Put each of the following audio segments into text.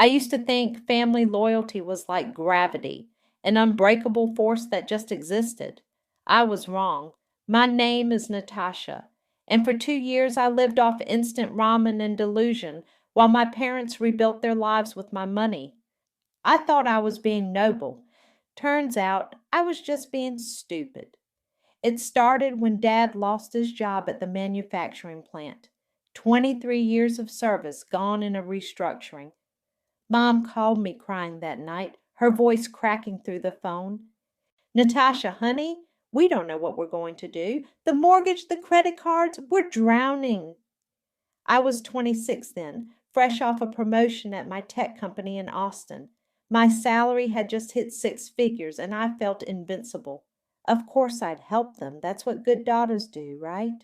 I used to think family loyalty was like gravity, an unbreakable force that just existed. I was wrong. My name is Natasha, and for 2 years I lived off instant ramen and delusion while my parents rebuilt their lives with my money. I thought I was being noble. Turns out I was just being stupid. It started when Dad lost his job at the manufacturing plant. 23 years of service gone in a restructuring. Mom called me crying that night, her voice cracking through the phone. Natasha, honey, we don't know what we're going to do. The mortgage, the credit cards, we're drowning. I was 26 then, fresh off a promotion at my tech company in Austin. My salary had just hit six figures, and I felt invincible. Of course I'd help them. That's what good daughters do, right?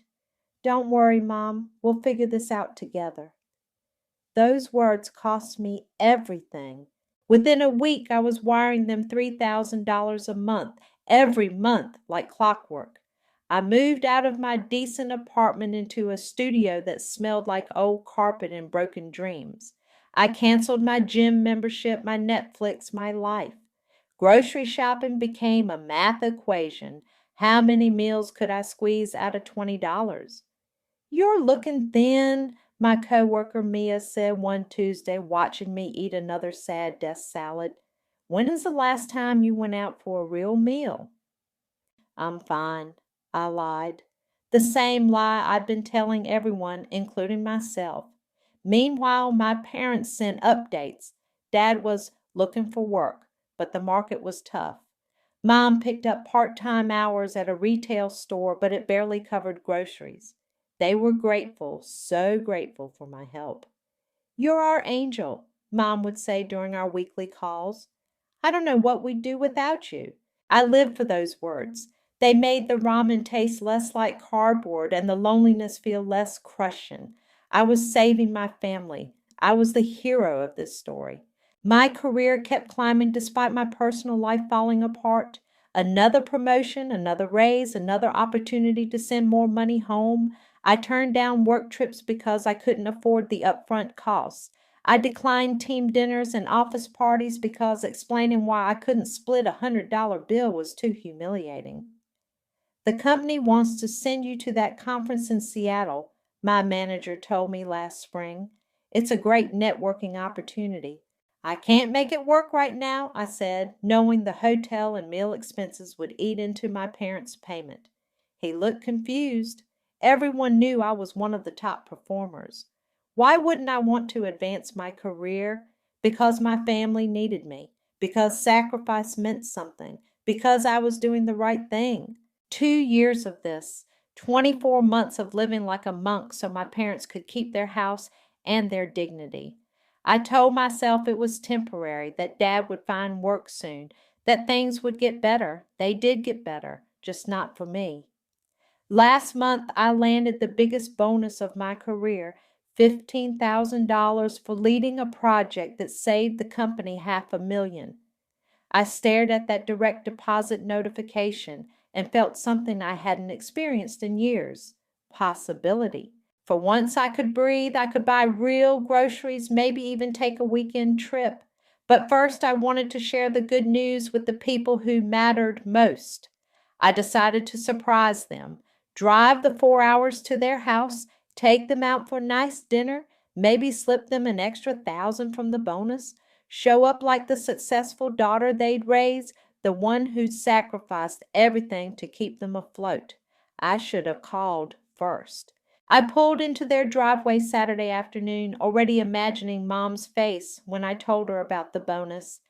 Don't worry, Mom. We'll figure this out together. Those words cost me everything. Within a week, I was wiring them $3,000 a month, every month, like clockwork. I moved out of my decent apartment into a studio that smelled like old carpet and broken dreams. I canceled my gym membership, my Netflix, my life. Grocery shopping became a math equation. How many meals could I squeeze out of $20? You're looking thin, my coworker Mia said one Tuesday, watching me eat another sad desk salad. When is the last time you went out for a real meal? I'm fine, I lied. The same lie I'd been telling everyone, including myself. Meanwhile, my parents sent updates. Dad was looking for work, but the market was tough. Mom picked up part-time hours at a retail store, but it barely covered groceries. They were grateful, so grateful for my help. You're our angel, Mom would say during our weekly calls. I don't know what we'd do without you. I lived for those words. They made the ramen taste less like cardboard and the loneliness feel less crushing. I was saving my family. I was the hero of this story. My career kept climbing despite my personal life falling apart. Another promotion, another raise, another opportunity to send more money home. I turned down work trips because I couldn't afford the upfront costs. I declined team dinners and office parties because explaining why I couldn't split $100 bill was too humiliating. The company wants to send you to that conference in Seattle, my manager told me last spring. It's a great networking opportunity. I can't make it work right now, I said, knowing the hotel and meal expenses would eat into my parents' payment. He looked confused. Everyone knew I was one of the top performers. Why wouldn't I want to advance my career? Because my family needed me, because sacrifice meant something, because I was doing the right thing. 2 years of this, 24 months of living like a monk so my parents could keep their house and their dignity. I told myself it was temporary, that Dad would find work soon, that things would get better. They did get better, just not for me. Last month, I landed the biggest bonus of my career, $15,000 for leading a project that saved the company $500,000. I stared at that direct deposit notification and felt something I hadn't experienced in years: possibility. For once I could breathe, I could buy real groceries, maybe even take a weekend trip. But first, I wanted to share the good news with the people who mattered most. I decided to surprise them, drive the 4 hours to their house, take them out for a nice dinner, maybe slip them an extra 1,000 from the bonus, show up like the successful daughter they'd raised, the one who'd sacrificed everything to keep them afloat. I should have called first. I pulled into their driveway Saturday afternoon, already imagining Mom's face when I told her about the bonus.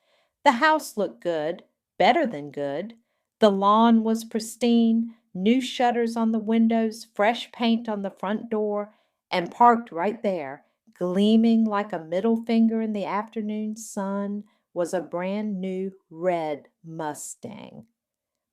The house looked good, better than good. The lawn was pristine, new shutters on the windows, fresh paint on the front door, and parked right there, gleaming like a middle finger in the afternoon sun, was a brand new red Mustang.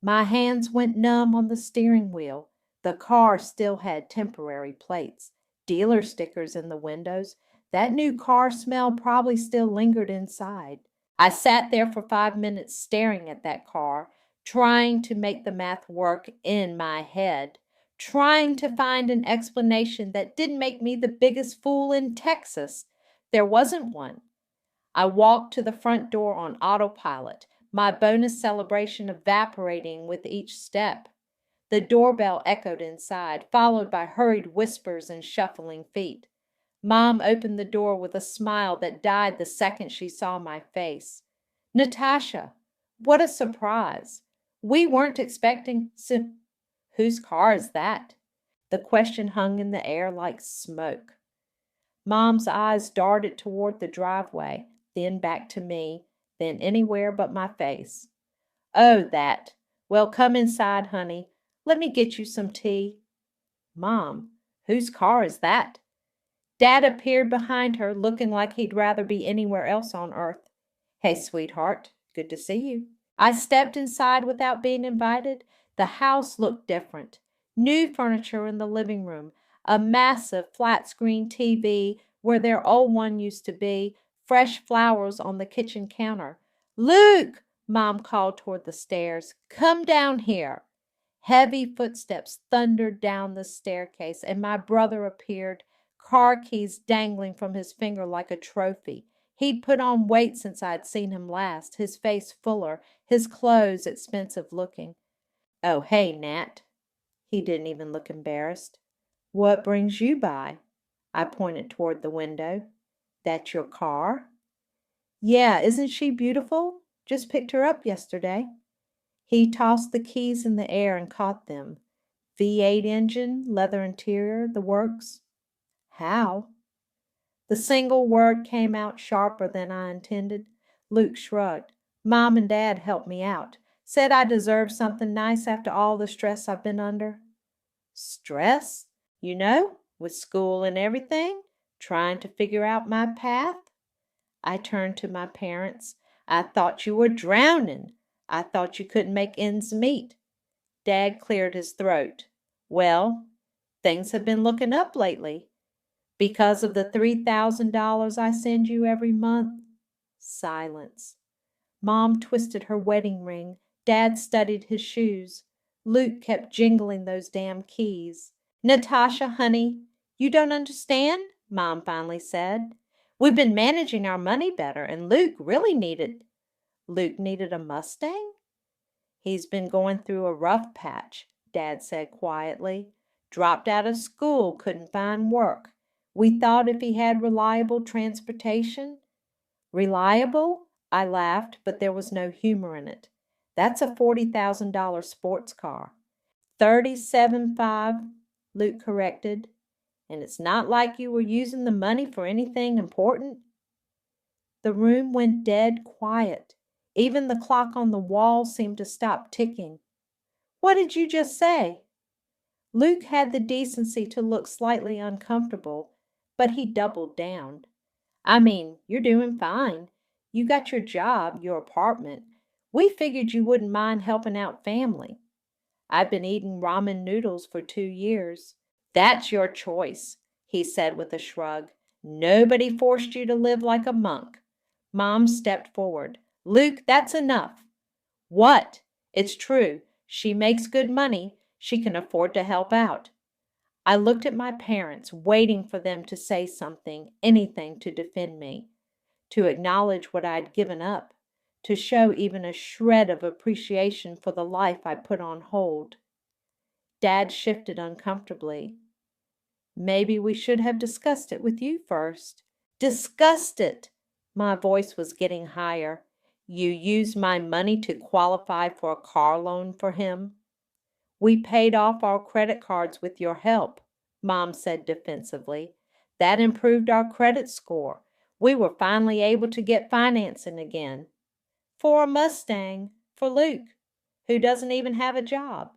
My hands went numb on the steering wheel. The car still had temporary plates, dealer stickers in the windows. That new car smell probably still lingered inside. I sat there for 5 minutes staring at that car, trying to make the math work in my head, trying to find an explanation that didn't make me the biggest fool in Texas. There wasn't one. I walked to the front door on autopilot, my bonus celebration evaporating with each step. The doorbell echoed inside, followed by hurried whispers and shuffling feet. Mom opened the door with a smile that died the second she saw my face. Natasha, what a surprise. We weren't expecting Whose car is that? The question hung in the air like smoke. Mom's eyes darted toward the driveway, then back to me, then anywhere but my face. Oh, that. Well, come inside, honey. Let me get you some tea. Mom, whose car is that? Dad appeared behind her, looking like he'd rather be anywhere else on earth. Hey, sweetheart. Good to see you. I stepped inside without being invited. The house looked different. New furniture in the living room, a massive flat-screen TV where their old one used to be, fresh flowers on the kitchen counter. Luke! Mom called toward the stairs. Come down here. Heavy footsteps thundered down the staircase, and my brother appeared, car keys dangling from his finger like a trophy. He'd put on weight since I'd seen him last, his face fuller, his clothes expensive looking. Oh, hey, Nat. He didn't even look embarrassed. What brings you by? I pointed toward the window. That's your car? Yeah, isn't she beautiful? Just picked her up yesterday. He tossed the keys in the air and caught them. V8 engine, leather interior, the works. How? The single word came out sharper than I intended. Luke shrugged. Mom and Dad helped me out. Said I deserved something nice after all the stress I've been under. Stress? You know, with school and everything? Trying to figure out my path? I turned to my parents. I thought you were drowning. I thought you couldn't make ends meet. Dad cleared his throat. Well, things have been looking up lately. Because of the $3,000 I send you every month? Silence. Mom twisted her wedding ring. Dad studied his shoes. Luke kept jingling those damn keys. Natasha, honey, you don't understand? Mom finally said. We've been managing our money better, and Luke needed a Mustang? He's been going through a rough patch, Dad said quietly. Dropped out of school, couldn't find work. We thought if he had reliable transportation. Reliable? I laughed, but there was no humor in it. That's a $40,000 sports car. 37.5, Luke corrected. And it's not like you were using the money for anything important. The room went dead quiet. Even the clock on the wall seemed to stop ticking. What did you just say? Luke had the decency to look slightly uncomfortable, but he doubled down. I mean, you're doing fine. You got your job, your apartment. We figured you wouldn't mind helping out family. I've been eating ramen noodles for 2 years. That's your choice, he said with a shrug. Nobody forced you to live like a monk. Mom stepped forward. Luke, that's enough. What? It's true. She makes good money. She can afford to help out. I looked at my parents, waiting for them to say something, anything to defend me, to acknowledge what I'd given up, to show even a shred of appreciation for the life I put on hold. Dad shifted uncomfortably. Maybe we should have discussed it with you first. Discussed it! My voice was getting higher. You used my money to qualify for a car loan for him? We paid off our credit cards with your help, Mom said defensively. That improved our credit score. We were finally able to get financing again. For a Mustang, for Luke, who doesn't even have a job.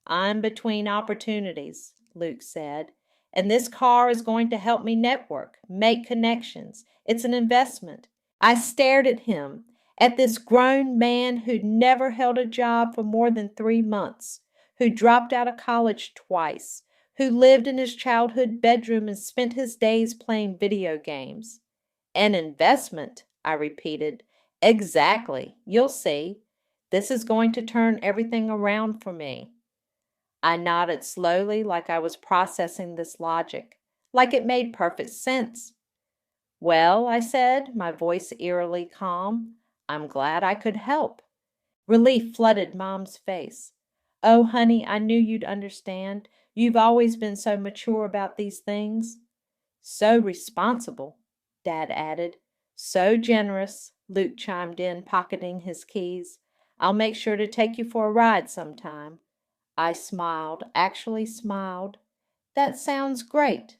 I'm between opportunities, Luke said, and this car is going to help me network, make connections. It's an investment. I stared at him, at this grown man who'd never held a job for more than 3 months, who dropped out of college twice, who lived in his childhood bedroom and spent his days playing video games. An investment, I repeated. Exactly. You'll see. This is going to turn everything around for me. I nodded slowly like I was processing this logic, like it made perfect sense. Well, I said, my voice eerily calm, I'm glad I could help. Relief flooded Mom's face. Oh, honey, I knew you'd understand. You've always been so mature about these things. So responsible, Dad added. So generous, Luke chimed in, pocketing his keys. I'll make sure to take you for a ride sometime. I smiled, actually smiled. That sounds great.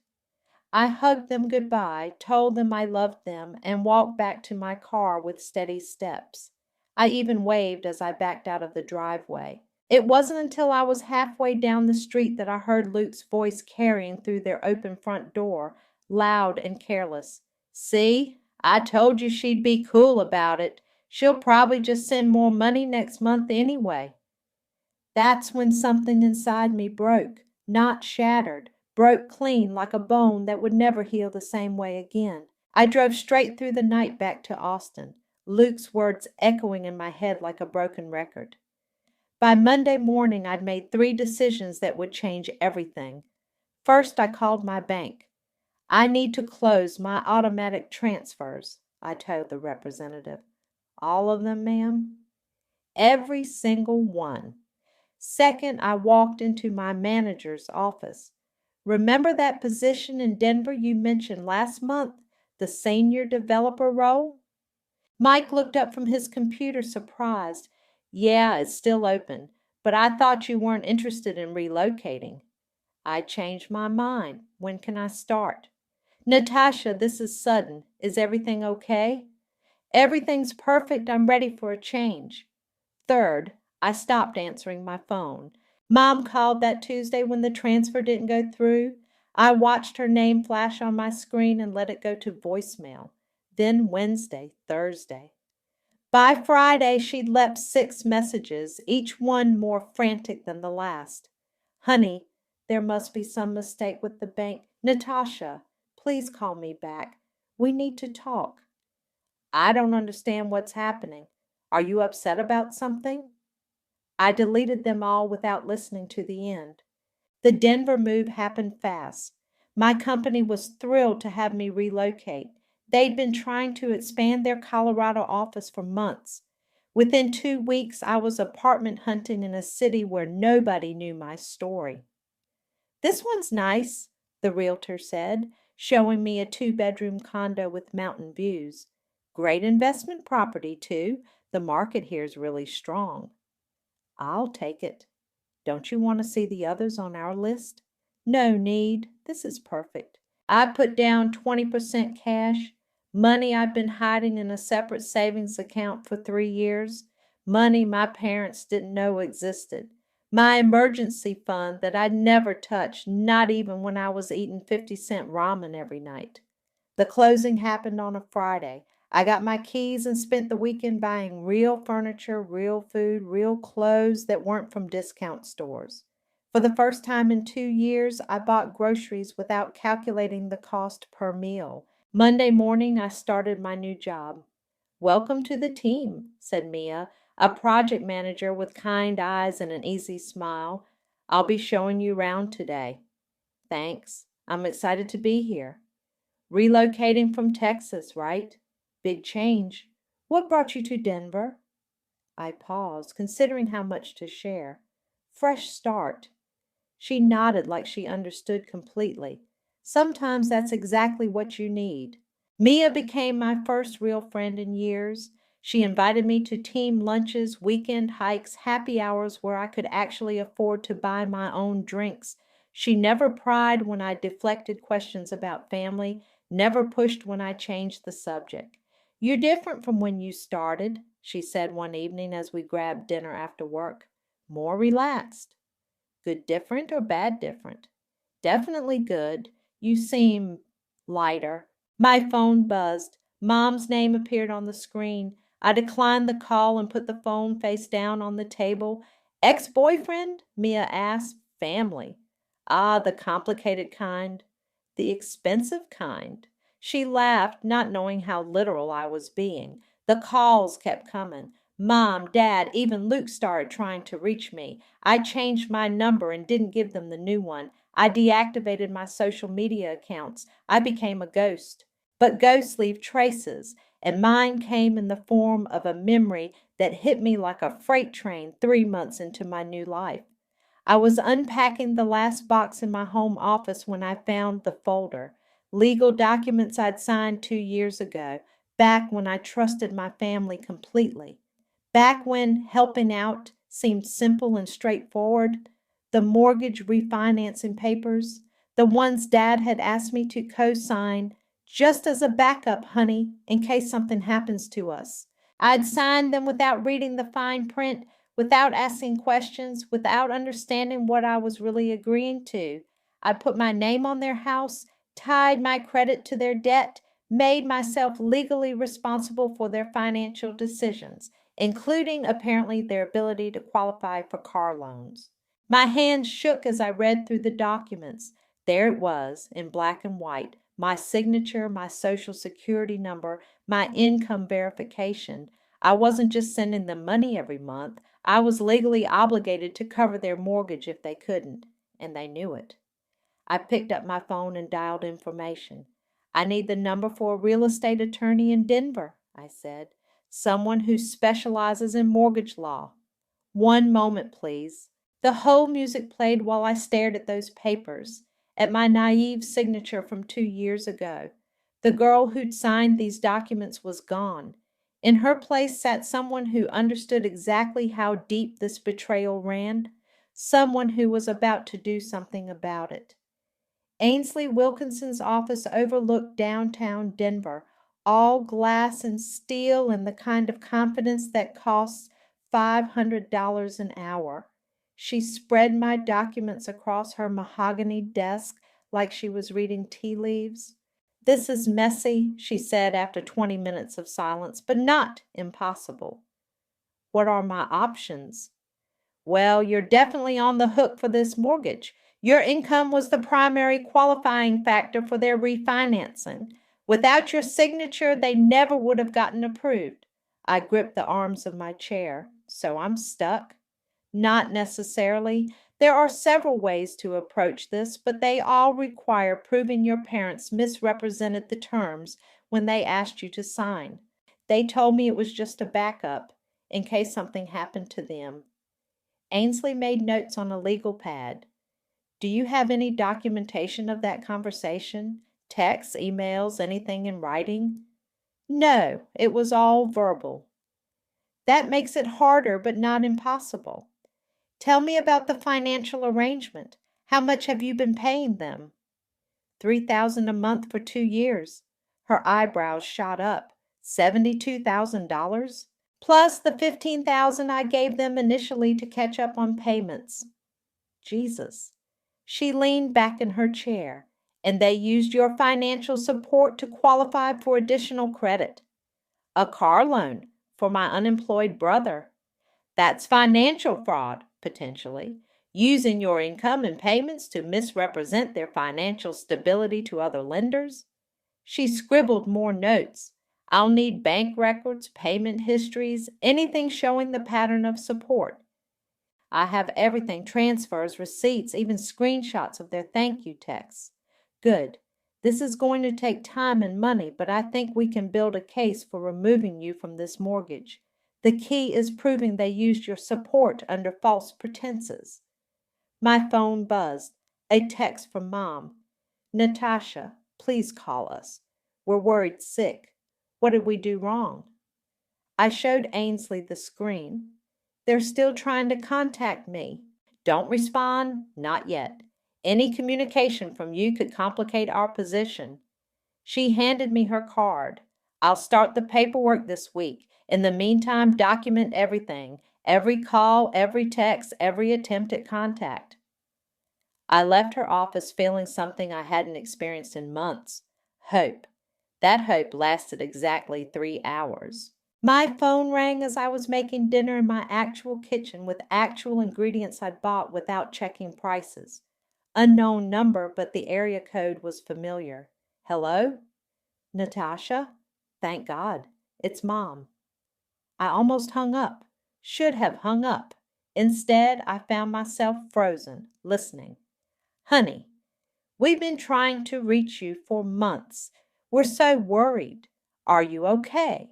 I hugged them goodbye, told them I loved them, and walked back to my car with steady steps. I even waved as I backed out of the driveway. It wasn't until I was halfway down the street that I heard Luke's voice carrying through their open front door, loud and careless. See, I told you she'd be cool about it. She'll probably just send more money next month anyway. That's when something inside me broke, not shattered, broke clean like a bone that would never heal the same way again. I drove straight through the night back to Austin, Luke's words echoing in my head like a broken record. By Monday morning, I'd made 3 decisions that would change everything. First, I called my bank. I need to close my automatic transfers, I told the representative. All of them, ma'am? Every single one. Second, I walked into my manager's office. Remember that position in Denver you mentioned last month, the senior developer role? Mike looked up from his computer surprised. Yeah, it's still open, but I thought you weren't interested in relocating. I changed my mind. When can I start? Natasha, this is sudden. Is everything okay? Everything's perfect. I'm ready for a change. Third, I stopped answering my phone. Mom called that Tuesday when the transfer didn't go through. I watched her name flash on my screen and let it go to voicemail. Then Wednesday, Thursday. By Friday, she'd left 6 messages, each one more frantic than the last. Honey, there must be some mistake with the bank. Natasha, please call me back. We need to talk. I don't understand what's happening. Are you upset about something? I deleted them all without listening to the end. The Denver move happened fast. My company was thrilled to have me relocate. They'd been trying to expand their Colorado office for months. Within 2 weeks, I was apartment hunting in a city where nobody knew my story. This one's nice, the realtor said, showing me a 2-bedroom condo with mountain views. Great investment property, too. The market here's really strong. I'll take it. Don't you want to see the others on our list? No need. This is perfect. I put down 20% cash, money I've been hiding in a separate savings account for 3 years, money my parents didn't know existed, my emergency fund that I'd never touched, not even when I was eating 50-cent ramen every night. The closing happened on a Friday. I got my keys and spent the weekend buying real furniture, real food, real clothes that weren't from discount stores. For the first time in 2 years, I bought groceries without calculating the cost per meal. Monday morning, I started my new job. Welcome to the team, said Mia, a project manager with kind eyes and an easy smile. I'll be showing you around today. Thanks. I'm excited to be here. Relocating from Texas, right? Big change. What brought you to Denver? I paused, considering how much to share. Fresh start. She nodded like she understood completely. Sometimes that's exactly what you need. Mia became my first real friend in years. She invited me to team lunches, weekend hikes, happy hours where I could actually afford to buy my own drinks. She never pried when I deflected questions about family, never pushed when I changed the subject. You're different from when you started, she said one evening as we grabbed dinner after work. More relaxed. Good different or bad different? Definitely good. You seem lighter. My phone buzzed. Mom's name appeared on the screen. I declined the call and put the phone face down on the table. Ex-boyfriend? Mia asked. Family. Ah, the complicated kind. The expensive kind. She laughed, not knowing how literal I was being. The calls kept coming. Mom, Dad, even Luke started trying to reach me. I changed my number and didn't give them the new one. I deactivated my social media accounts. I became a ghost. but ghosts leave traces, and mine came in the form of a memory that hit me like a freight train 3 months into my new life. I was unpacking the last box in my home office when I found the folder. Legal documents I'd signed 2 years ago, back when I trusted my family completely. Back when helping out seemed simple and straightforward. The mortgage refinancing papers, the ones Dad had asked me to co-sign, just as a backup, honey, in case something happens to us. I'd signed them without reading the fine print, without asking questions, without understanding what I was really agreeing to. I put my name on their house, tied my credit to their debt, made myself legally responsible for their financial decisions, including apparently their ability to qualify for car loans. My hands shook as I read through the documents. There it was, in black and white, my signature, my social security number, my income verification. I wasn't just sending them money every month. I was legally obligated to cover their mortgage if they couldn't, and they knew it. I picked up my phone and dialed information. I need the number for a real estate attorney in Denver, I said. Someone who specializes in mortgage law. One moment, please. The whole music played while I stared at those papers, at my naive signature from 2 years ago. The girl who'd signed these documents was gone. In her place sat someone who understood exactly how deep this betrayal ran, someone who was about to do something about it. Ainsley Wilkinson's office overlooked downtown Denver, all glass and steel and the kind of confidence that costs $500 an hour. She spread my documents across her mahogany desk like she was reading tea leaves. "This is messy," she said after 20 minutes of silence, "but not impossible." "What are my options?" "Well, you're definitely on the hook for this mortgage. Your income was the primary qualifying factor for their refinancing. Without your signature, they never would have gotten approved." I gripped the arms of my chair. "So I'm stuck?" "Not necessarily. There are several ways to approach this, but they all require proving your parents misrepresented the terms when they asked you to sign. They told me it was just a backup, in case something happened to them." Ainsley made notes on a legal pad. "Do you have any documentation of that conversation? Texts, emails, anything in writing?" "No, it was all verbal." "That makes it harder, but not impossible. Tell me about the financial arrangement. How much have you been paying them?" $3,000 a month for 2 years. Her eyebrows shot up. $72,000? Plus the $15,000 I gave them initially to catch up on payments. Jesus. She leaned back in her chair. "And they used your financial support to qualify for additional credit." "A car loan for my unemployed brother." "That's financial fraud, potentially. Using your income and payments to misrepresent their financial stability to other lenders." She scribbled more notes. "I'll need bank records, payment histories, anything showing the pattern of support." "I have everything, transfers, receipts, even screenshots of their thank you texts." "Good. This is going to take time and money, but I think we can build a case for removing you from this mortgage. The key is proving they used your support under false pretenses." My phone buzzed. A text from Mom. "Natasha, please call us. We're worried sick. What did we do wrong?" I showed Ainsley the screen. "They're still trying to contact me." "Don't respond, not yet. Any communication from you could complicate our position." She handed me her card. "I'll start the paperwork this week. In the meantime, document everything. Every call, every text, every attempt at contact." I left her office feeling something I hadn't experienced in months. Hope. That hope lasted exactly 3 hours. My phone rang as I was making dinner in my actual kitchen with actual ingredients I'd bought without checking prices. Unknown number, but the area code was familiar. "Hello? Natasha? Thank God. It's Mom." I almost hung up. Should have hung up. Instead, I found myself frozen, listening. "Honey, we've been trying to reach you for months. We're so worried. Are you okay?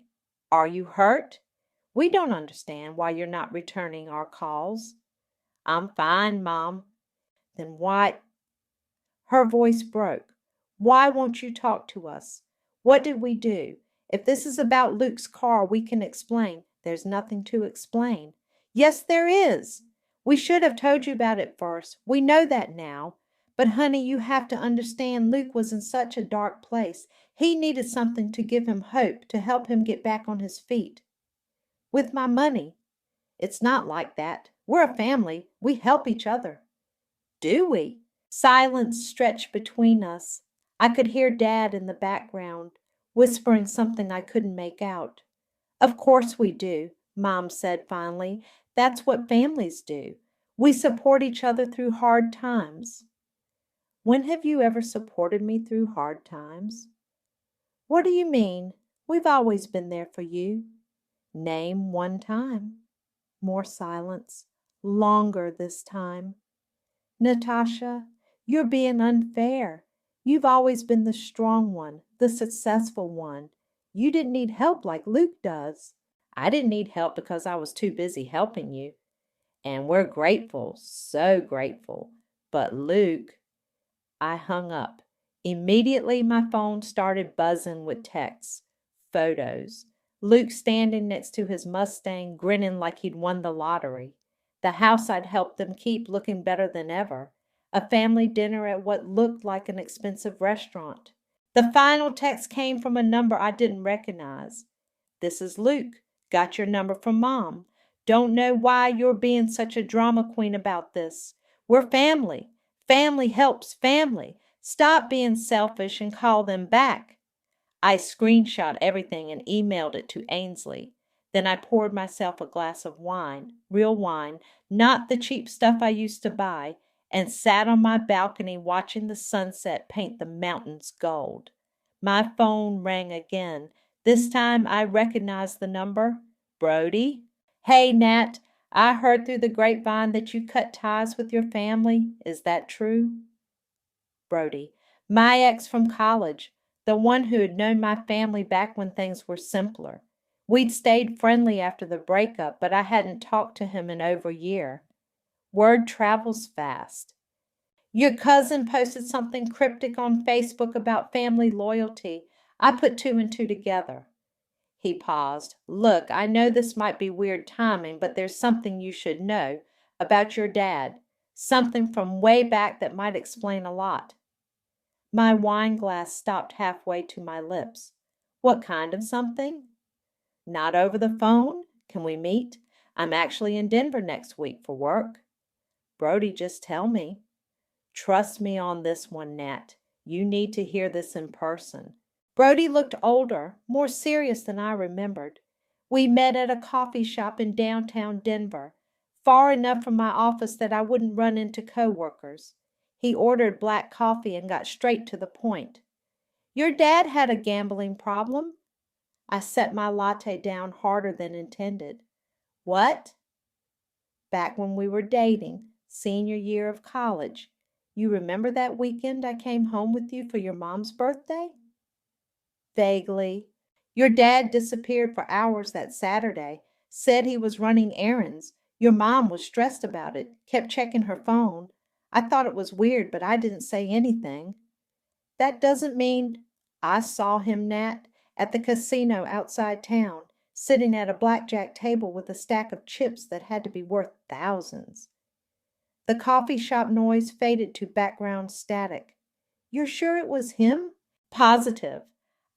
Are you hurt? We don't understand why you're not returning our calls. I'm fine, Mom. Then why? Her voice broke. Why won't you talk to us? What did we do? If this is about Luke's car, we can explain. There's nothing to explain. Yes, there is. We should have told you about it first. We know that now. But, honey, you have to understand Luke was in such a dark place. He needed something to give him hope, to help him get back on his feet. With my money. It's not like that. We're a family. We help each other. Do we? Silence stretched between us. I could hear Dad in the background, whispering something I couldn't make out. Of course we do, Mom said finally. That's what families do. We support each other through hard times. When have you ever supported me through hard times? What do you mean? We've always been there for you. Name one time. More silence. Longer this time. Natasha, you're being unfair. You've always been the strong one, the successful one. You didn't need help like Luke does. I didn't need help because I was too busy helping you. And we're grateful, so grateful. But Luke, I hung up. Immediately my phone started buzzing with texts, photos. Luke standing next to his Mustang, grinning like he'd won the lottery. The house I'd helped them keep looking better than ever. A family dinner at what looked like an expensive restaurant. The final text came from a number I didn't recognize. This is Luke. Got your number from Mom. Don't know why you're being such a drama queen about this. We're family. Family helps family. Stop being selfish and call them back. I screenshot everything and emailed it to Ainsley. Then I poured myself a glass of wine, real wine, not the cheap stuff I used to buy, and sat on my balcony watching the sunset paint the mountains gold. My phone rang again. This time I recognized the number. Brody? Hey, Nat, I heard through the grapevine that you cut ties with your family. Is that true? Brody. My ex from college. The one who had known my family back when things were simpler. We'd stayed friendly after the breakup, but I hadn't talked to him in over a year. Word travels fast. Your cousin posted something cryptic on Facebook about family loyalty. I put two and two together. He paused. Look, I know this might be weird timing, but there's something you should know about your dad. Something from way back that might explain a lot. My wine glass stopped halfway to my lips. What kind of something? Not over the phone? Can we meet? I'm actually in Denver next week for work. Brody, just tell me. Trust me on this one, Nat. You need to hear this in person. Brody looked older, more serious than I remembered. We met at a coffee shop in downtown Denver, far enough from my office that I wouldn't run into coworkers. He ordered black coffee and got straight to the point. Your dad had a gambling problem? I set my latte down harder than intended. What? Back when we were dating, senior year of college. You remember that weekend I came home with you for your mom's birthday? Vaguely. Your dad disappeared for hours that Saturday, said he was running errands. Your mom was stressed about it, kept checking her phone. I thought it was weird, but I didn't say anything. That doesn't mean I saw him, Nat, at the casino outside town, sitting at a blackjack table with a stack of chips that had to be worth thousands. The coffee shop noise faded to background static. You're sure it was him? Positive.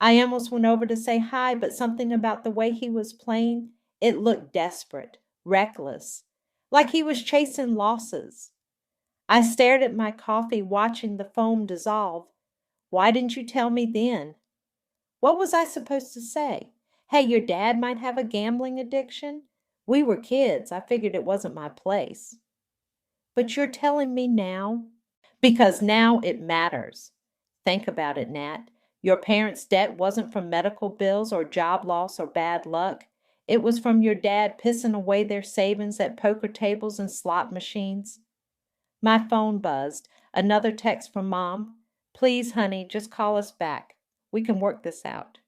I almost went over to say hi, but something about the way he was playing, it looked desperate, reckless, like he was chasing losses. I stared at my coffee, watching the foam dissolve. Why didn't you tell me then? What was I supposed to say? Hey, your dad might have a gambling addiction? We were kids. I figured it wasn't my place. But you're telling me now? Because now it matters. Think about it, Nat. Your parents' debt wasn't from medical bills or job loss or bad luck. It was from your dad pissing away their savings at poker tables and slot machines. My phone buzzed. Another text from Mom. Please, honey, just call us back. We can work this out."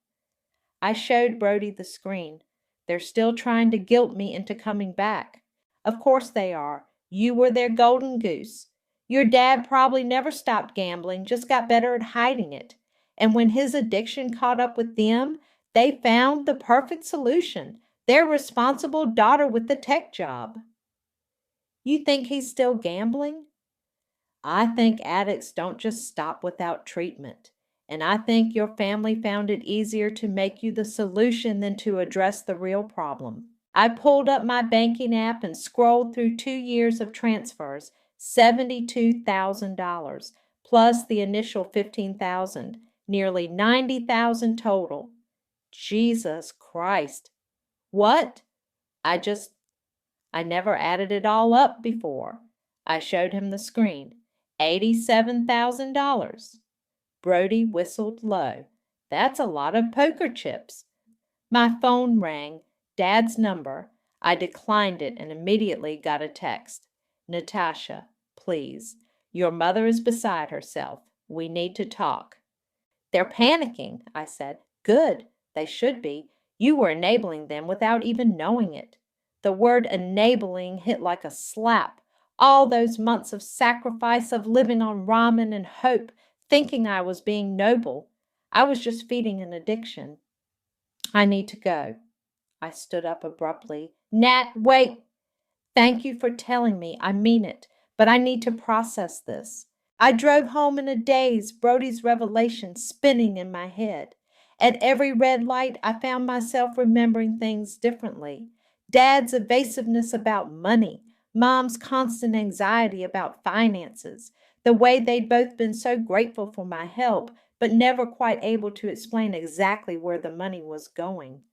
I showed Brody the screen. "They're still trying to guilt me into coming back." "Of course they are. You were their golden goose. Your dad probably never stopped gambling, just got better at hiding it. And when his addiction caught up with them, they found the perfect solution. Their responsible daughter with the tech job." "You think he's still gambling?" "I think addicts don't just stop without treatment. And I think your family found it easier to make you the solution than to address the real problem." I pulled up my banking app and scrolled through 2 years of transfers, $72,000, plus the initial $15,000, nearly $90,000 total. Jesus Christ. What? I never added it all up before. I showed him the screen. $87,000. Brody whistled low. "That's a lot of poker chips." My phone rang. Dad's number. I declined it and immediately got a text. "Natasha, please. Your mother is beside herself. We need to talk." "They're panicking," I said. "Good. They should be. You were enabling them without even knowing it." The word enabling hit like a slap. All those months of sacrifice, of living on ramen and hope, thinking I was being noble. I was just feeding an addiction. "I need to go." I stood up abruptly. "Nat, wait!" "Thank you for telling me. I mean it. But I need to process this." I drove home in a daze, Brody's revelation spinning in my head. At every red light, I found myself remembering things differently. Dad's evasiveness about money, Mom's constant anxiety about finances, the way they'd both been so grateful for my help, but never quite able to explain exactly where the money was going.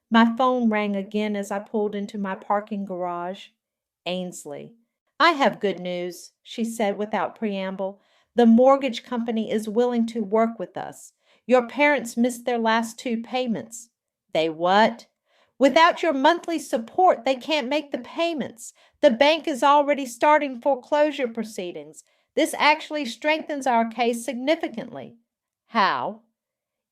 My phone rang again as I pulled into my parking garage. Ainsley. "I have good news," she said without preamble. "The mortgage company is willing to work with us. Your parents missed their last 2 payments." "They what?" "Without your monthly support, they can't make the payments. The bank is already starting foreclosure proceedings. This actually strengthens our case significantly." "How?"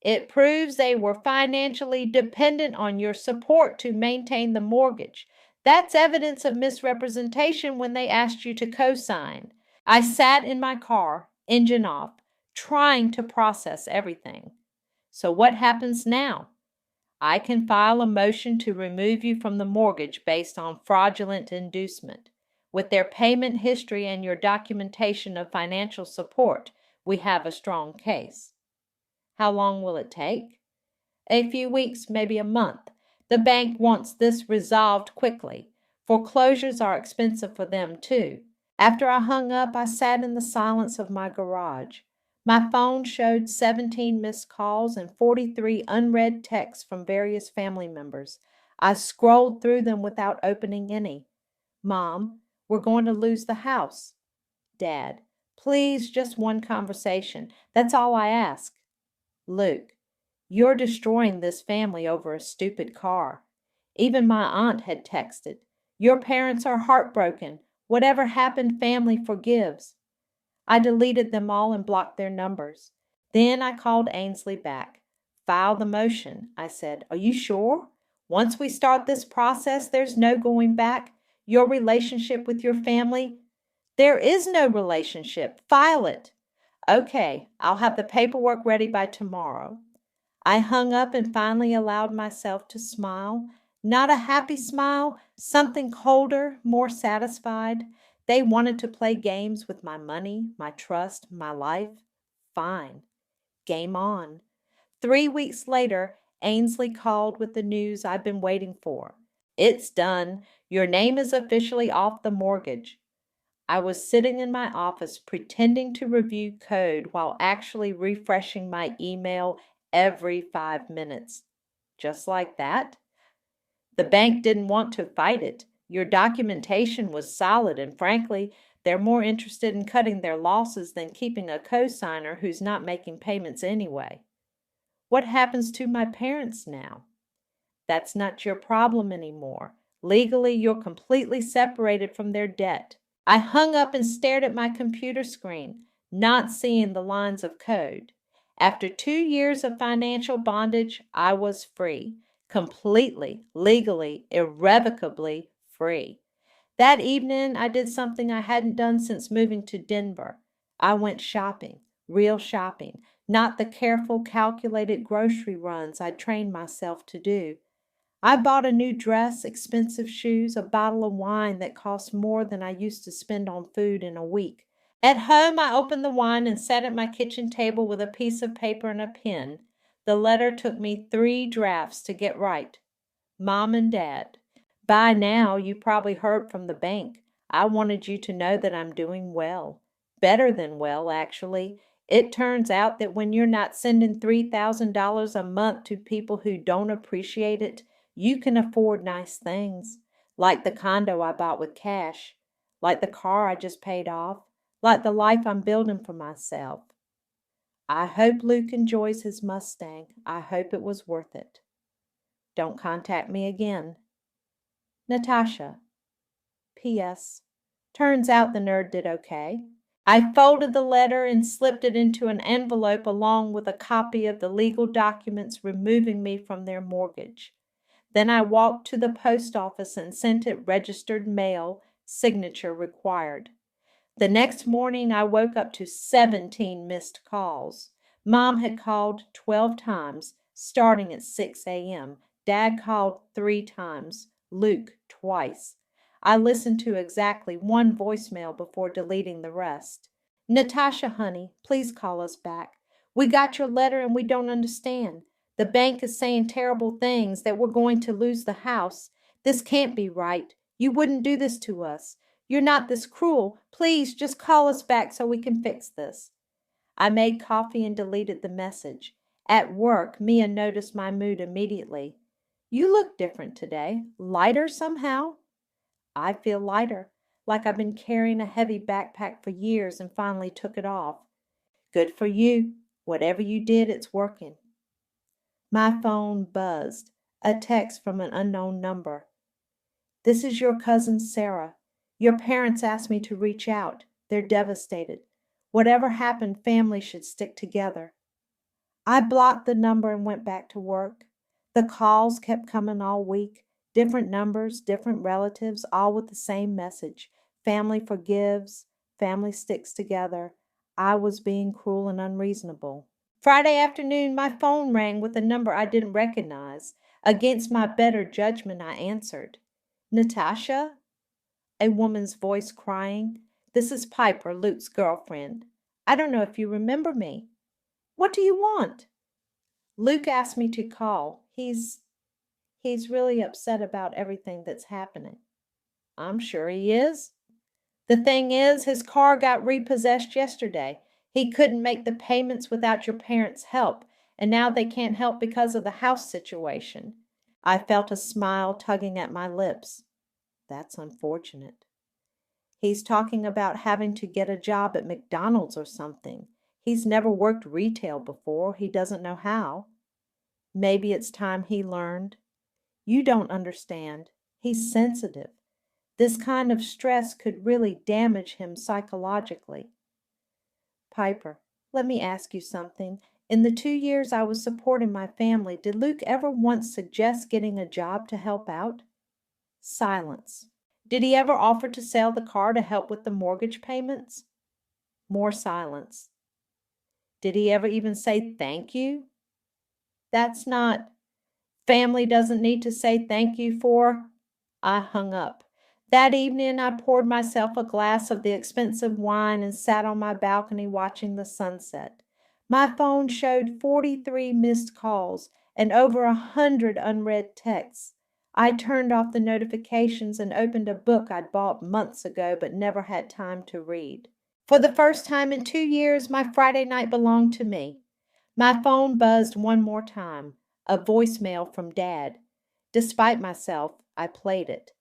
"It proves they were financially dependent on your support to maintain the mortgage. That's evidence of misrepresentation when they asked you to co-sign." I sat in my car, engine off, trying to process everything. "So what happens now?" "I can file a motion to remove you from the mortgage based on fraudulent inducement. With their payment history and your documentation of financial support, we have a strong case." "How long will it take?" "A few weeks, maybe a month. The bank wants this resolved quickly. Foreclosures are expensive for them, too." After I hung up, I sat in the silence of my garage. My phone showed 17 missed calls and 43 unread texts from various family members. I scrolled through them without opening any. "Mom, we're going to lose the house." "Dad, please, just one conversation. That's all I ask." "Luke, you're destroying this family over a stupid car." Even my aunt had texted. "Your parents are heartbroken. Whatever happened, family forgives." I deleted them all and blocked their numbers. Then I called Ainsley back. "File the motion," I said. "Are you sure? Once we start this process, there's no going back. Your relationship with your family—" "There is no relationship. File it." "Okay, I'll have the paperwork ready by tomorrow." I hung up and finally allowed myself to smile. Not a happy smile, something colder, more satisfied. They wanted to play games with my money, my trust, my life. Fine. Game on. 3 weeks later, Ainsley called with the news I've been waiting for. "It's done. Your name is officially off the mortgage." I was sitting in my office pretending to review code while actually refreshing my email every 5 minutes. Just like that? The bank didn't want to fight it. Your documentation was solid, and frankly, they're more interested in cutting their losses than keeping a co-signer who's not making payments anyway. What happens to my parents now? That's not your problem anymore. Legally, you're completely separated from their debt. I hung up and stared at my computer screen, not seeing the lines of code. After 2 years of financial bondage, I was free. Completely, legally, irrevocably free. That evening, I did something I hadn't done since moving to Denver. I went shopping, real shopping, not the careful, calculated grocery runs I'd trained myself to do. I bought a new dress, expensive shoes, a bottle of wine that cost more than I used to spend on food in a week. At home, I opened the wine and sat at my kitchen table with a piece of paper and a pen. The letter took me 3 drafts to get right. Mom and Dad, by now you probably heard from the bank. I wanted you to know that I'm doing well. Better than well, actually. It turns out that when you're not sending $3,000 a month to people who don't appreciate it, you can afford nice things, like the condo I bought with cash, like the car I just paid off, like the life I'm building for myself. I hope Luke enjoys his Mustang. I hope it was worth it. Don't contact me again. Natasha. P.S. Turns out the nerd did okay. I folded the letter and slipped it into an envelope along with a copy of the legal documents removing me from their mortgage. Then I walked to the post office and sent it registered mail, signature required. The next morning I woke up to 17 missed calls. Mom had called 12 times, starting at 6 a.m. Dad called 3 times. Luke twice. I listened to exactly 1 voicemail before deleting the rest. Natasha, honey, please call us back. We got your letter and we don't understand. The bank is saying terrible things, that we're going to lose the house. This can't be right. You wouldn't do this to us. You're not this cruel. Please just call us back so we can fix this. I made coffee and deleted the message. At work, Mia noticed my mood immediately. You look different today. Lighter somehow? I feel lighter, like I've been carrying a heavy backpack for years and finally took it off. Good for you. Whatever you did, it's working. My phone buzzed. A text from an unknown number. This is your cousin Sarah. Your parents asked me to reach out. They're devastated. Whatever happened, family should stick together. I blocked the number and went back to work. The calls kept coming all week. Different numbers, different relatives, all with the same message. Family forgives. Family sticks together. I was being cruel and unreasonable. Friday afternoon, my phone rang with a number I didn't recognize. Against my better judgment, I answered. Natasha? A woman's voice crying. This is Piper, Luke's girlfriend. I don't know if you remember me. What do you want? Luke asked me to call. He's really upset about everything that's happening. I'm sure he is. The thing is, his car got repossessed yesterday. He couldn't make the payments without your parents' help, and now they can't help because of the house situation. I felt a smile tugging at my lips. That's unfortunate. He's talking about having to get a job at McDonald's or something. He's never worked retail before. He doesn't know how. Maybe it's time he learned. You don't understand. He's sensitive. This kind of stress could really damage him psychologically. Piper, let me ask you something. In the 2 years I was supporting my family, did Luke ever once suggest getting a job to help out? Silence. Did he ever offer to sell the car to help with the mortgage payments? More silence. Did he ever even say thank you? That's not. Family doesn't need to say thank you for. I hung up. That evening I poured myself a glass of the expensive wine and sat on my balcony watching the sunset. My phone showed 43 missed calls and over 100 unread texts. I turned off the notifications and opened a book I'd bought months ago but never had time to read. For the first time in 2 years, my Friday night belonged to me. My phone buzzed one more time, a voicemail from Dad. Despite myself, I played it.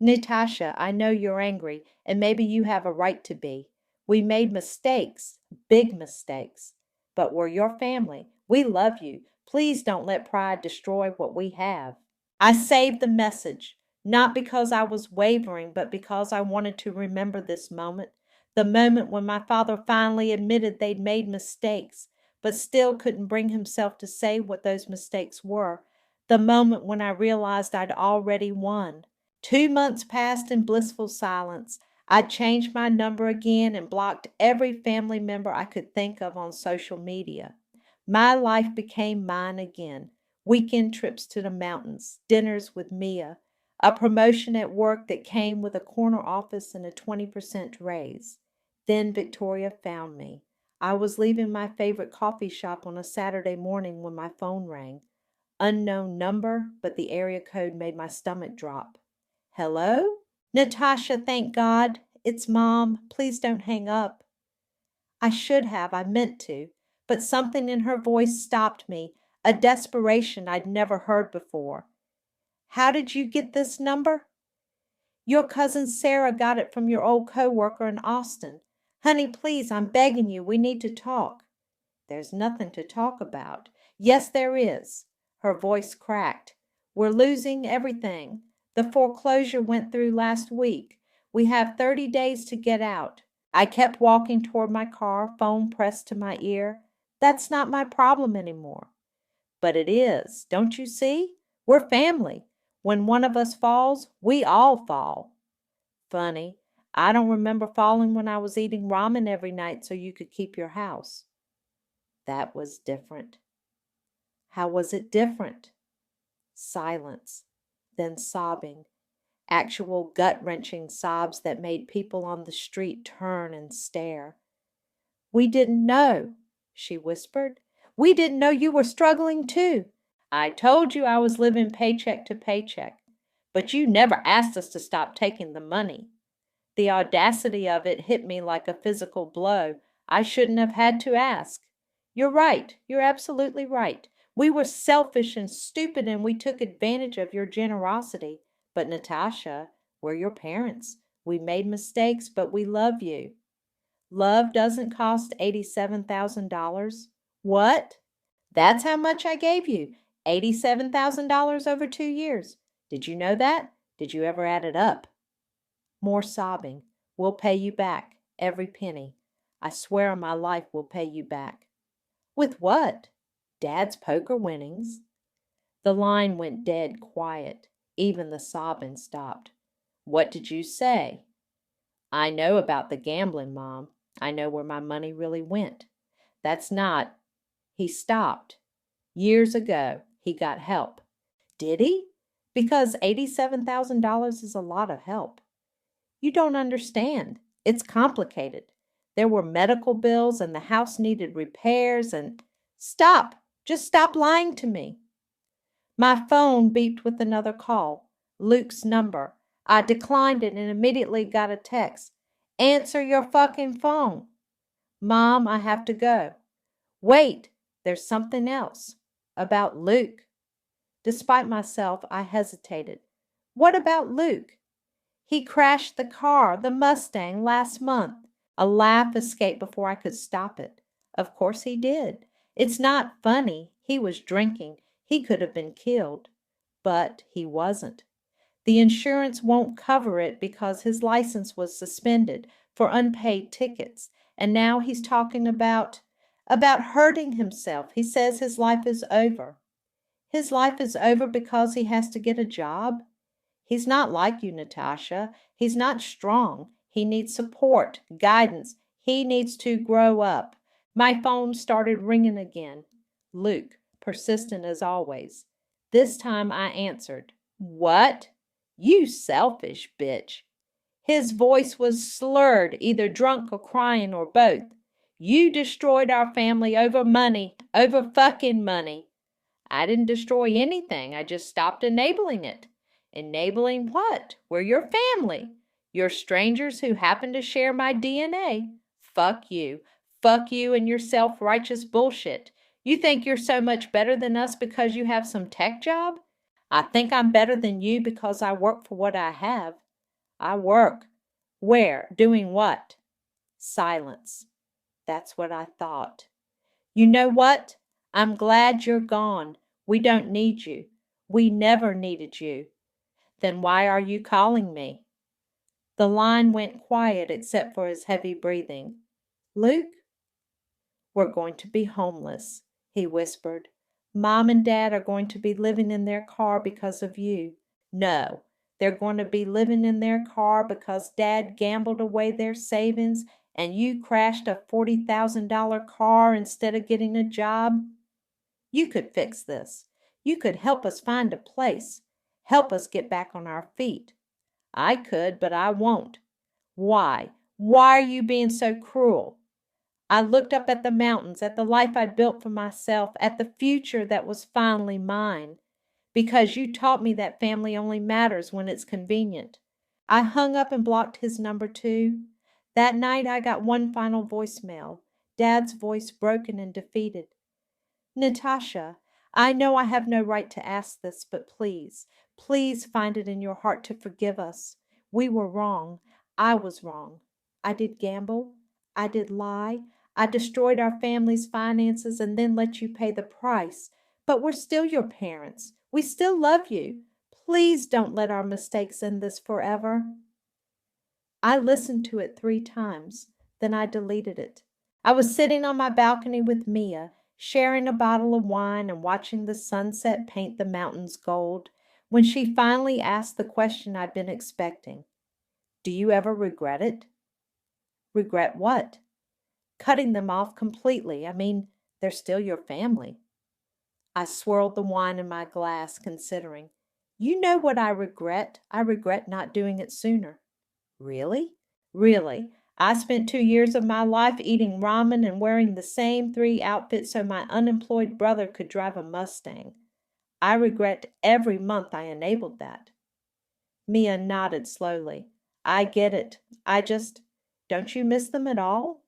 Natasha, I know you're angry, and maybe you have a right to be. We made mistakes, big mistakes, but we're your family. We love you. Please don't let pride destroy what we have. I saved the message, not because I was wavering, but because I wanted to remember this moment, the moment when my father finally admitted they'd made mistakes, but still couldn't bring himself to say what those mistakes were. The moment when I realized I'd already won. 2 months passed in blissful silence. I changed my number again and blocked every family member I could think of on social media. My life became mine again. Weekend trips to the mountains, dinners with Mia, a promotion at work that came with a corner office and a 20% raise. Then Victoria found me. I was leaving my favorite coffee shop on a Saturday morning when my phone rang. Unknown number, but the area code made my stomach drop. Hello? Natasha, thank God. It's Mom. Please don't hang up. I should have, I meant to, but something in her voice stopped me, a desperation I'd never heard before. How did you get this number? Your cousin Sarah got it from your old co-worker in Austin. Honey, please, I'm begging you, we need to talk. There's nothing to talk about. Yes, there is. Her voice cracked. We're losing everything. The foreclosure went through last week. We have 30 days to get out. I kept walking toward my car, phone pressed to my ear. That's not my problem anymore. But it is, don't you see? We're family. When one of us falls, we all fall. Funny, I don't remember falling when I was eating ramen every night so you could keep your house. That was different. How was it different? Silence, then sobbing, actual gut-wrenching sobs that made people on the street turn and stare. We didn't know, she whispered. We didn't know you were struggling too. I told you I was living paycheck to paycheck, but you never asked us to stop taking the money. The audacity of it hit me like a physical blow. I shouldn't have had to ask. You're right. You're absolutely right. We were selfish and stupid and we took advantage of your generosity. But Natasha, we're your parents. We made mistakes, but we love you. Love doesn't cost $87,000. What? That's how much I gave you. $87,000 over 2 years. Did you know that? Did you ever add it up? More sobbing. We'll pay you back. Every penny. I swear on my life we'll pay you back. With what? Dad's poker winnings. The line went dead quiet. Even the sobbing stopped. What did you say? I know about the gambling, Mom. I know where my money really went. That's not... He stopped. Years ago, he got help. Did he? Because $87,000 is a lot of help. You don't understand. It's complicated. There were medical bills and the house needed repairs and... Stop! Just stop lying to me. My phone beeped with another call. Luke's number. I declined it and immediately got a text. Answer your fucking phone. Mom, I have to go. Wait, there's something else. About Luke. Despite myself, I hesitated. What about Luke? He crashed the car, the Mustang, last month. A laugh escaped before I could stop it. Of course he did. It's not funny. He was drinking. He could have been killed. But he wasn't. The insurance won't cover it because his license was suspended for unpaid tickets. And now he's talking about hurting himself. He says his life is over. His life is over because he has to get a job? He's not like you, Natasha. He's not strong. He needs support, guidance. He needs to grow up. My phone started ringing again. Luke, persistent as always. This time I answered. What? You selfish bitch. His voice was slurred, either drunk or crying or both. You destroyed our family over money, over fucking money. I didn't destroy anything. I just stopped enabling it. Enabling what? We're your family. You're strangers who happen to share my DNA. Fuck you. Fuck you and your self-righteous bullshit. You think you're so much better than us because you have some tech job? I think I'm better than you because I work for what I have. I work. Where? Doing what? Silence. That's what I thought. You know what? I'm glad you're gone. We don't need you. We never needed you. Then why are you calling me? The line went quiet except for his heavy breathing. Luke? We're going to be homeless, he whispered. Mom and Dad are going to be living in their car because of you. No, they're going to be living in their car because Dad gambled away their savings and you crashed a $40,000 car instead of getting a job. You could fix this. You could help us find a place. Help us get back on our feet. I could, but I won't. Why? Why are you being so cruel? I looked up at the mountains, at the life I'd built for myself, at the future that was finally mine. Because you taught me that family only matters when it's convenient. I hung up and blocked his number too. That night I got one final voicemail, Dad's voice broken and defeated. Natasha, I know I have no right to ask this, but please, please find it in your heart to forgive us. We were wrong. I was wrong. I did gamble. I did lie. I destroyed our family's finances and then let you pay the price. But we're still your parents. We still love you. Please don't let our mistakes end this forever. I listened to it 3 times. Then I deleted it. I was sitting on my balcony with Mia, sharing a bottle of wine and watching the sunset paint the mountains gold, when she finally asked the question I'd been expecting. Do you ever regret it? Regret what? Cutting them off completely. I mean, they're still your family. I swirled the wine in my glass, considering. You know what I regret. I regret not doing it sooner. Really? Really. I spent 2 years of my life eating ramen and wearing the same 3 outfits so my unemployed brother could drive a Mustang. I regret every month I enabled that. Mia nodded slowly. I get it. Don't you miss them at all?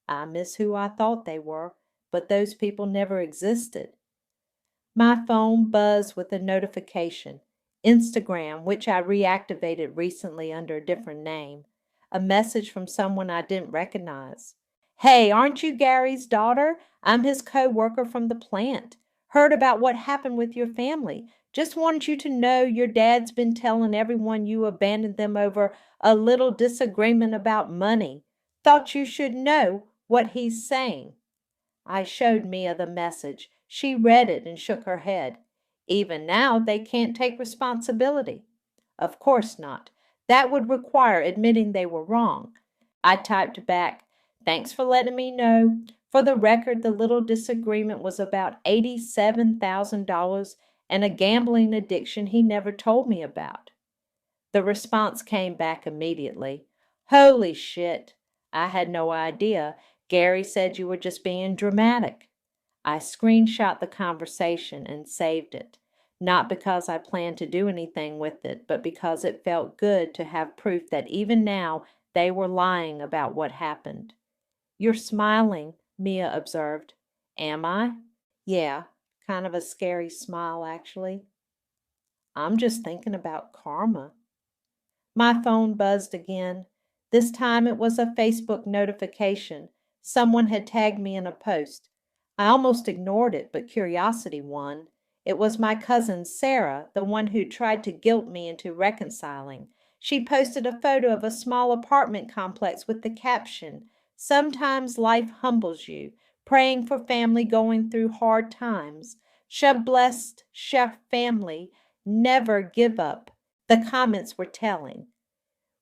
I miss who I thought they were, but those people never existed. My phone buzzed with a notification. Instagram, which I reactivated recently under a different name. A message from someone I didn't recognize. Hey, aren't you Gary's daughter? I'm his co-worker from the plant. Heard about what happened with your family. Just wanted you to know your dad's been telling everyone you abandoned them over a little disagreement about money. Thought you should know what he's saying. I showed Mia the message. She read it and shook her head. Even now, they can't take responsibility. Of course not. That would require admitting they were wrong. I typed back, thanks for letting me know. For the record, the little disagreement was about $87,000 and a gambling addiction he never told me about. The response came back immediately. Holy shit. I had no idea. Gary said you were just being dramatic. I screenshot the conversation and saved it, not because I planned to do anything with it, but because it felt good to have proof that even now they were lying about what happened. You're smiling, Mia observed. Am I? Yeah, kind of a scary smile, actually. I'm just thinking about karma. My phone buzzed again. This time it was a Facebook notification. Someone had tagged me in a post. I almost ignored it, but curiosity won. It was my cousin Sarah, the one who tried to guilt me into reconciling. She posted a photo of a small apartment complex with the caption, Sometimes life humbles you, praying for family going through hard times. Blessed chef family, never give up. The comments were telling.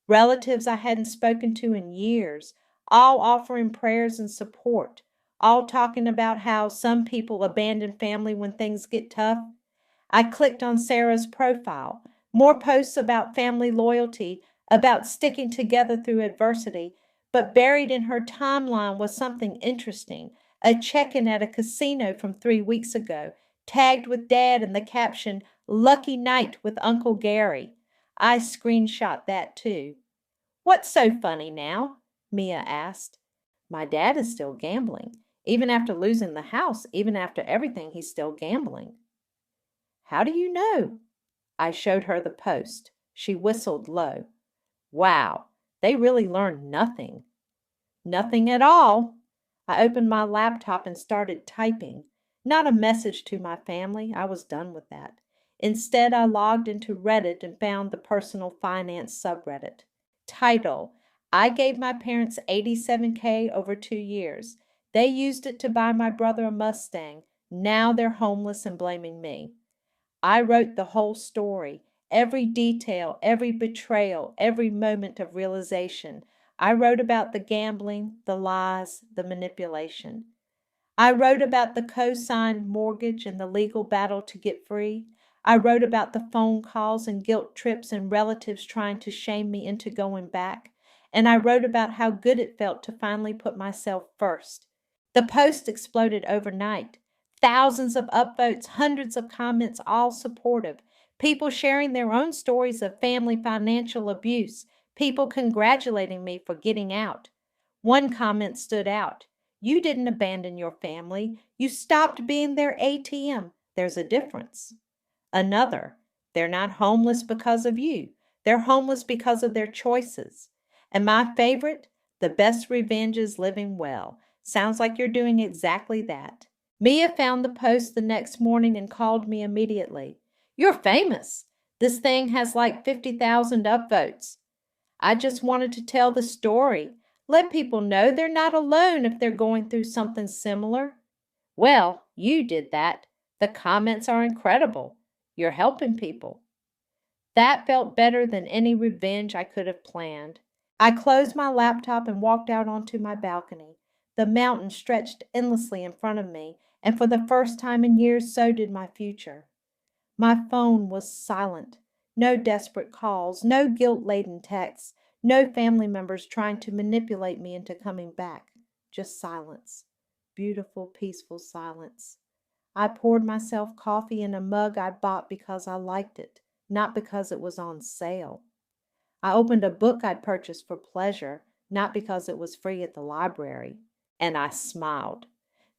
Relatives I hadn't spoken to in years, all offering prayers and support, all talking about how some people abandon family when things get tough. I clicked on Sarah's profile. More posts about family loyalty, about sticking together through adversity, but buried in her timeline was something interesting, a check-in at a casino from 3 weeks ago, tagged with Dad and the caption, Lucky Night with Uncle Gary. I screenshot that too. What's so funny now? Mia asked. My dad is still gambling. Even after losing the house, even after everything, he's still gambling. How do you know? I showed her the post. She whistled low. Wow, they really learned nothing. Nothing at all. I opened my laptop and started typing. Not a message to my family. I was done with that. Instead, I logged into Reddit and found the personal finance subreddit. Title, I gave my parents $87K over 2 years. They used it to buy my brother a Mustang. Now they're homeless and blaming me. I wrote the whole story, every detail, every betrayal, every moment of realization. I wrote about the gambling, the lies, the manipulation. I wrote about the co-signed mortgage and the legal battle to get free. I wrote about the phone calls and guilt trips and relatives trying to shame me into going back. And I wrote about how good it felt to finally put myself first. The post exploded overnight. Thousands of upvotes, hundreds of comments, all supportive. People sharing their own stories of family financial abuse. People congratulating me for getting out. One comment stood out. You didn't abandon your family. You stopped being their ATM. There's a difference. Another, they're not homeless because of you. They're homeless because of their choices. And my favorite, the best revenge is living well. Sounds like you're doing exactly that. Mia found the post the next morning and called me immediately. You're famous. This thing has like 50,000 upvotes. I just wanted to tell the story. Let people know they're not alone if they're going through something similar. Well, you did that. The comments are incredible. You're helping people. That felt better than any revenge I could have planned. I closed my laptop and walked out onto my balcony. The mountain stretched endlessly in front of me, and for the first time in years, so did my future. My phone was silent. No desperate calls, no guilt-laden texts, no family members trying to manipulate me into coming back. Just silence. Beautiful, peaceful silence. I poured myself coffee in a mug I bought because I liked it, not because it was on sale. I opened a book I'd purchased for pleasure, not because it was free at the library. And I smiled.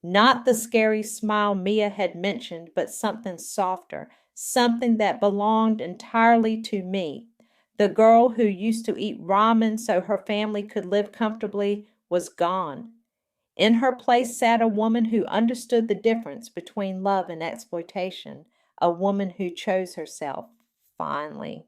Not the scary smile Mia had mentioned, but something softer, something that belonged entirely to me. The girl who used to eat ramen so her family could live comfortably was gone. In her place sat a woman who understood the difference between love and exploitation, a woman who chose herself, finally.